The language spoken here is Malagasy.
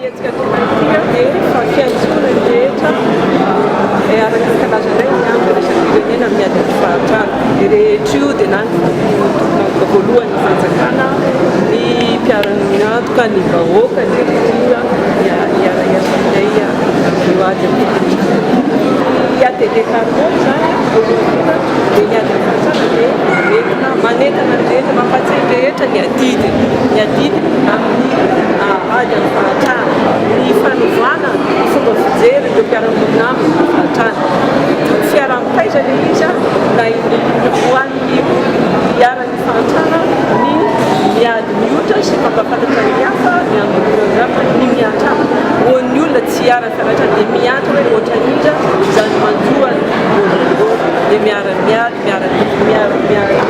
hetsika tematia dia fafiantsona ny rehetra araka ny kalazandray miampy resafirenena miady ny fahatrana dia rehetra io dia na tokonantoka voalohany fanjakana ny mpiarany miantoka ny vahoaka ny tia iara-iasanay io ady ny ATD-Carmody zany dia miady ny fahatrana dia entina manentana ny rehetra mampatsy ny rehetra ny adidiny amin'ny ady amin'ny fahatrana ny fanovana ny fomba fijery ireo mpiara-monina amin'ny fahatrana fiaraha-mitaiza le izy na hoan'ny iara-ny fahatrana ny miady miotra sy mampafantatra ny hafa ny amborogama ny miantrana hoan'ny olona tsy iara-fianatra dia miantra hoe ohatra niza zany manjoany dia miara-miady miara